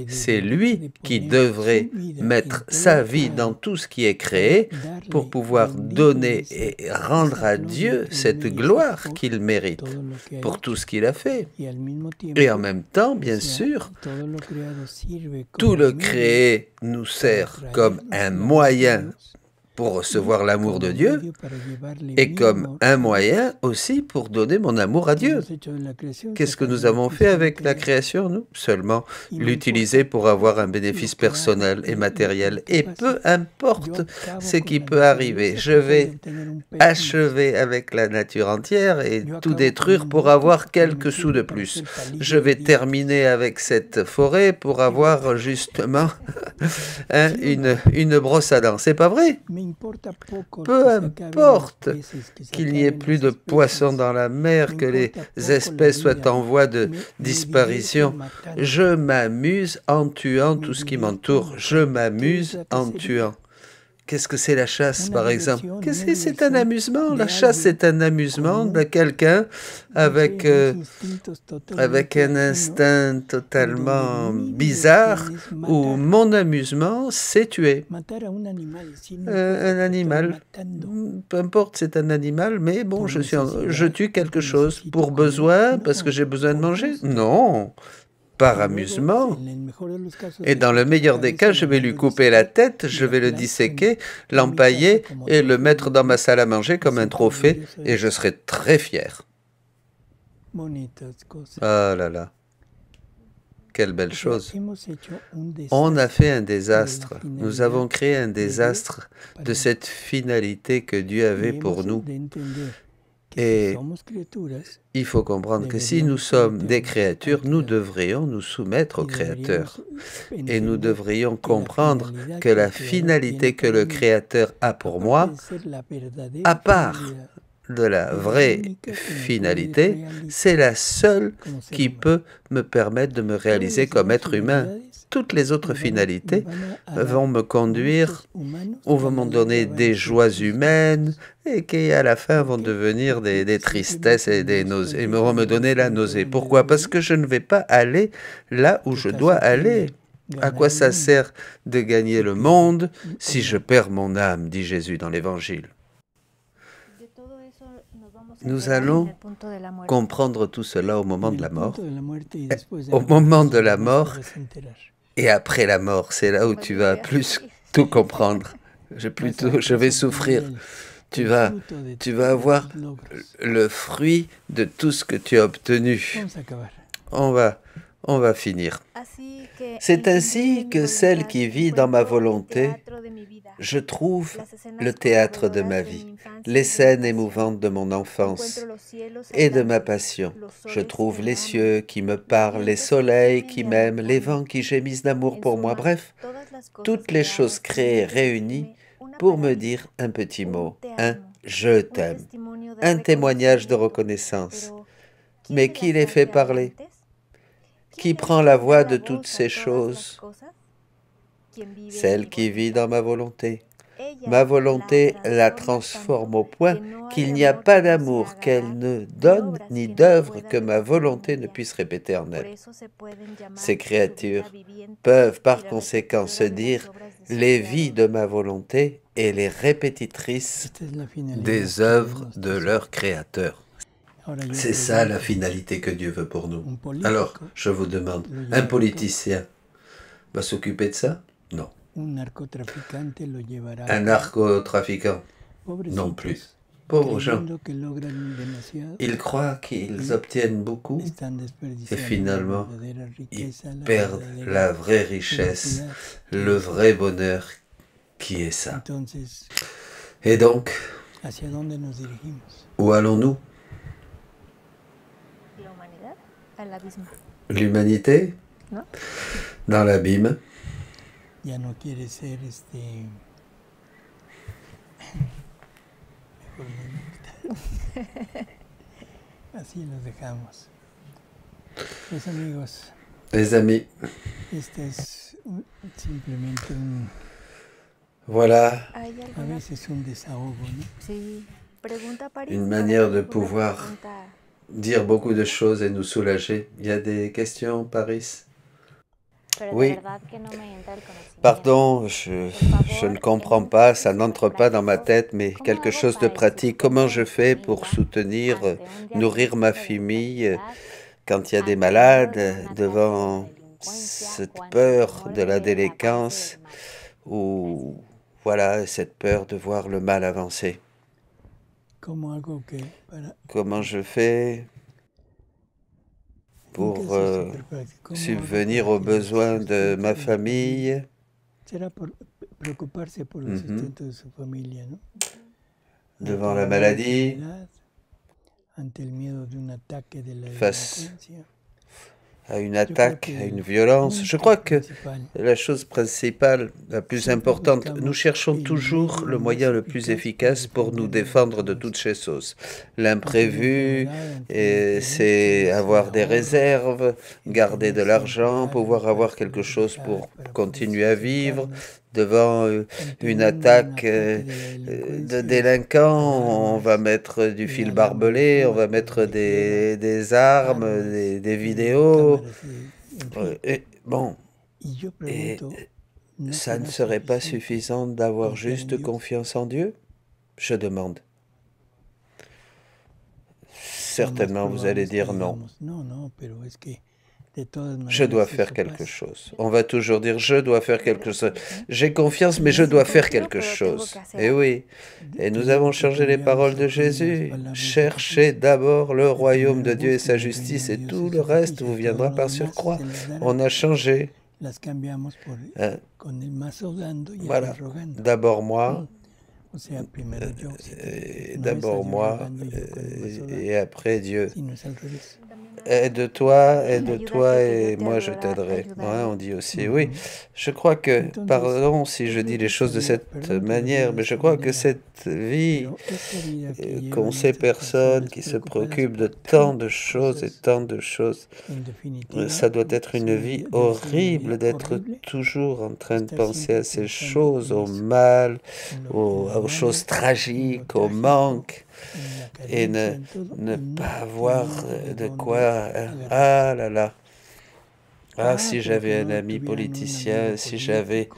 c'est lui qui devrait mettre sa vie dans tout ce qui est créé pour pouvoir donner et rendre à Dieu cette gloire qu'il mérite pour tout ce qu'il a fait. Et en même temps, bien sûr, tout le créé nous sert comme un moyen pour recevoir l'amour de Dieu et comme un moyen aussi pour donner mon amour à Dieu. Qu'est-ce que nous avons fait avec la création, nous? Seulement l'utiliser pour avoir un bénéfice personnel et matériel. Et peu importe ce qui peut arriver, je vais achever avec la nature entière et tout détruire pour avoir quelques sous de plus. Je vais terminer avec cette forêt pour avoir justement une brosse à dents. C'est pas vrai? Peu importe qu'il n'y ait plus de poissons dans la mer, que les espèces soient en voie de disparition. Je m'amuse en tuant tout ce qui m'entoure. Je m'amuse en tuant. Qu'est-ce que c'est la chasse, par exemple? Qu'est-ce que c'est un amusement? La chasse, c'est un amusement de quelqu'un avec un instinct totalement bizarre, où mon amusement, c'est tuer. Un animal, peu importe, c'est un animal, mais bon, je tue quelque chose pour besoin, parce que j'ai besoin de manger? Non, par amusement. Et dans le meilleur des cas, je vais lui couper la tête, je vais le disséquer, l'empailler et le mettre dans ma salle à manger comme un trophée, et je serai très fier. Ah là là, quelle belle chose. On a fait un désastre, nous avons créé un désastre de cette finalité que Dieu avait pour nous. Et il faut comprendre que si nous sommes des créatures, nous devrions nous soumettre au Créateur. Et nous devrions comprendre que la finalité que le Créateur a pour moi, à part de la vraie finalité, c'est la seule qui peut me permettre de me réaliser comme être humain. Toutes les autres finalités vont me conduire ou vont me donner des joies humaines et qui à la fin vont devenir des tristesses et des nausées, et vont me donner la nausée. Pourquoi? Parce que je ne vais pas aller là où je dois aller. À quoi ça sert de gagner le monde si je perds mon âme, dit Jésus dans l'Évangile. Nous allons comprendre tout cela au moment de la mort. Au moment de la mort et après la mort, c'est là où tu vas plus tout comprendre. Je vais souffrir. Tu vas avoir le fruit de tout ce que tu as obtenu. On va finir. C'est ainsi que celle qui vit dans ma volonté, je trouve le théâtre de ma vie, les scènes émouvantes de mon enfance et de ma passion. Je trouve les cieux qui me parlent, les soleils qui m'aiment, les vents qui gémissent d'amour pour moi. Bref, toutes les choses créées réunies pour me dire un petit mot, un « je t'aime », un témoignage de reconnaissance. Mais qui les fait parler? Qui prend la voix de toutes ces choses? Celle qui vit dans ma volonté. Ma volonté la transforme au point qu'il n'y a pas d'amour qu'elle ne donne ni d'œuvre que ma volonté ne puisse répéter en elle. Ces créatures peuvent par conséquent se dire les vies de ma volonté et les répétitrices des œuvres de leur Créateur. C'est ça la finalité que Dieu veut pour nous. Alors, je vous demande, un politicien va s'occuper de ça? Non. Un narcotrafiquant? Non plus. Pauvres gens. Ils croient qu'ils obtiennent beaucoup et finalement, ils perdent la vraie richesse, le vrai bonheur qui est ça. Et donc, où allons-nous? L'humanité? Dans l'abîme. Les amis, voilà une manière de pouvoir dire beaucoup de choses et nous soulager. Il y a des questions, Paris? Oui. Pardon, je ne comprends pas, ça n'entre pas dans ma tête, mais quelque chose de pratique. Comment je fais pour soutenir, nourrir ma famille quand il y a des malades, devant cette peur de la délinquance ou Voilà, cette peur de voir le mal avancer. Comment je fais pour subvenir aux besoins de ma famille? Devant la maladie, face à une attaque, à une violence. Je crois que la chose principale, la plus importante, nous cherchons toujours le moyen le plus efficace pour nous défendre de toutes ces choses. L'imprévu, c'est avoir des réserves, garder de l'argent, pouvoir avoir quelque chose pour continuer à vivre. Devant une attaque de délinquants, on va mettre du fil barbelé, on va mettre des armes, des vidéos. Et ça ne serait pas suffisant d'avoir juste confiance en Dieu? Je demande. Certainement, vous allez dire non. Je dois faire quelque chose. On va toujours dire, je dois faire quelque chose. J'ai confiance, mais je dois faire quelque chose. Et oui, et nous avons changé les paroles de Jésus. Cherchez d'abord le royaume de Dieu et sa justice, et tout le reste vous viendra par surcroît. On a changé. Voilà, d'abord moi. D'abord moi, et après Dieu. Aide-toi et moi je t'aiderai. Ouais, on dit aussi, oui. Je crois que, pardon si je dis les choses de cette manière, mais je crois que cette vie, qu'ont ces personnes qui se préoccupent de tant de choses et tant de choses, ça doit être une vie horrible d'être toujours en train de penser à ces choses, au mal, aux choses tragiques, au manque, et ne pas avoir de quoi... Ah là là. Ah, si j'avais un ami politicien, si j'avais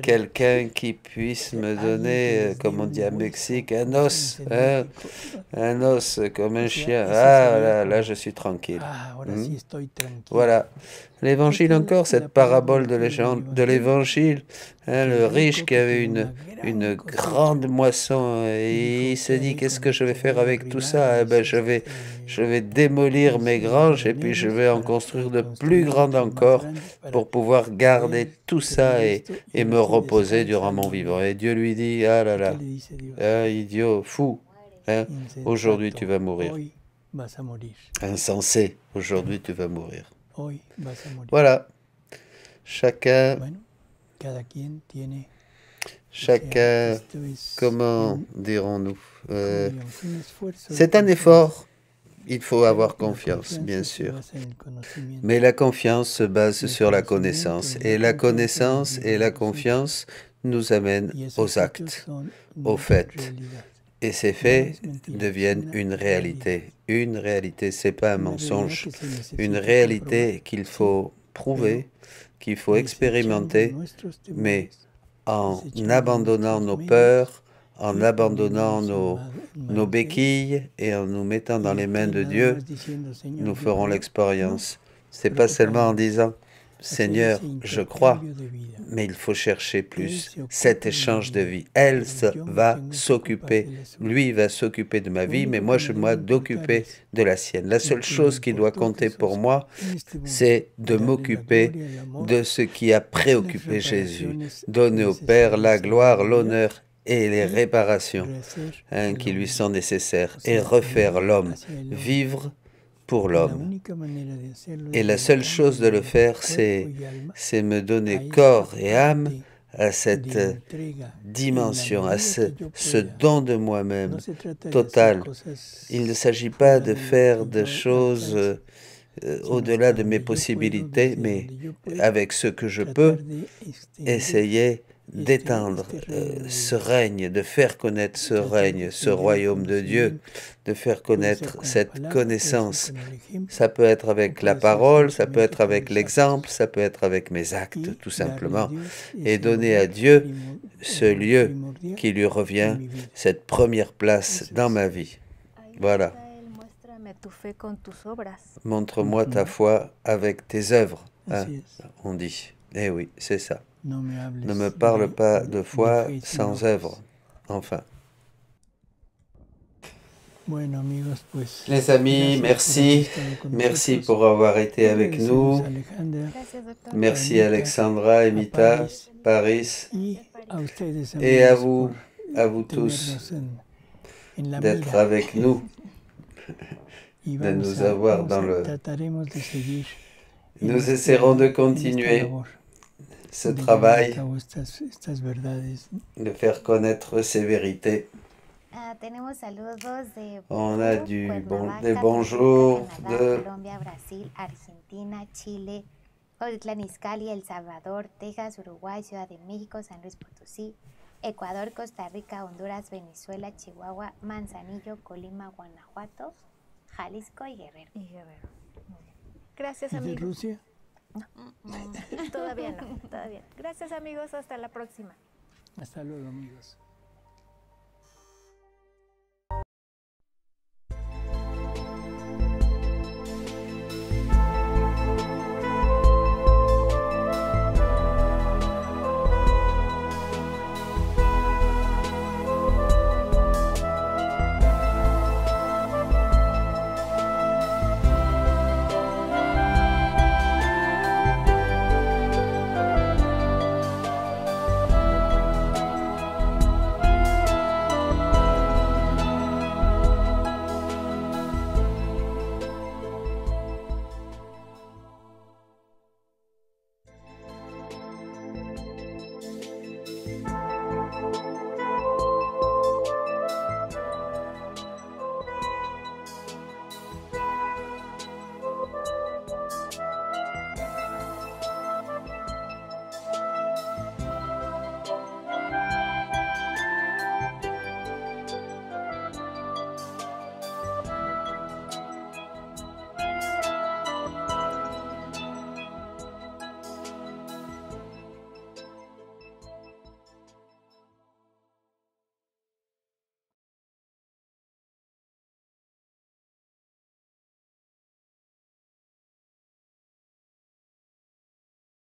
quelqu'un qui puisse me donner, comme on dit à Mexique, un os comme un chien. Ah, là, je suis tranquille. Voilà. L'évangile encore, cette parabole de l'évangile, le riche qui avait une grande moisson et il se dit, qu'est-ce que je vais faire avec tout ça? Eh ben, je vais démolir mes granges et puis je vais en construire de plus grandes encore pour pouvoir garder tout ça et me reposer durant mon vivant. Et Dieu lui dit, ah là là, ah, idiot, fou, aujourd'hui tu vas mourir. Insensé, aujourd'hui tu vas mourir. Voilà, chacun, comment dirons-nous, c'est un effort, il faut avoir confiance, bien sûr, mais la confiance se base sur la connaissance, et la connaissance et la confiance nous amènent aux actes, aux faits. Et ces faits deviennent une réalité. Une réalité, ce n'est pas un mensonge. Une réalité qu'il faut prouver, qu'il faut expérimenter, mais en abandonnant nos peurs, en abandonnant nos béquilles et en nous mettant dans les mains de Dieu, nous ferons l'expérience. Ce n'est pas seulement en disant « Seigneur, je crois », mais il faut chercher plus, cet échange de vie. Elle va s'occuper, lui va s'occuper de ma vie, mais moi je dois m'occuper de la sienne. La seule chose qui doit compter pour moi, c'est de m'occuper de ce qui a préoccupé Jésus. Donner au Père la gloire, l'honneur et les réparations qui lui sont nécessaires, et refaire l'homme, vivre pour l'homme. Et la seule chose de le faire, c'est me donner corps et âme à cette dimension, à ce don de moi-même total. Il ne s'agit pas de faire des choses au-delà de mes possibilités, mais avec ce que je peux, essayer d'étendre ce règne, de faire connaître ce règne, ce royaume de Dieu, de faire connaître cette connaissance. Ça peut être avec la parole, ça peut être avec l'exemple, ça peut être avec mes actes, tout simplement. Et donner à Dieu ce lieu qui lui revient, cette première place dans ma vie. Voilà. Montre-moi ta foi avec tes œuvres, on dit. Eh oui, c'est ça. Ne me parle pas de foi sans œuvre. Enfin. Les amis, merci. Merci pour avoir été avec nous. Merci Alexandra, Emita, Paris. Et à vous tous, d'être avec nous, de nous avoir dans le... Nous essaierons de continuer ce travail, de faire connaître ces vérités. On a des bonjours de Colombia, Brasil, Argentina, Chile, Cuautitlán Izcalli, El Salvador, Texas, Uruguay, Ciudad de México, San Luis Potosí, Ecuador, Costa Rica, Honduras, Venezuela, Chihuahua, Manzanillo, Colima, Guanajuato, Jalisco y Guerrero. Gracias, amigos. ¿De Rusia? Todavía no, todavía. Gracias, amigos. Hasta la próxima. Hasta luego, amigos.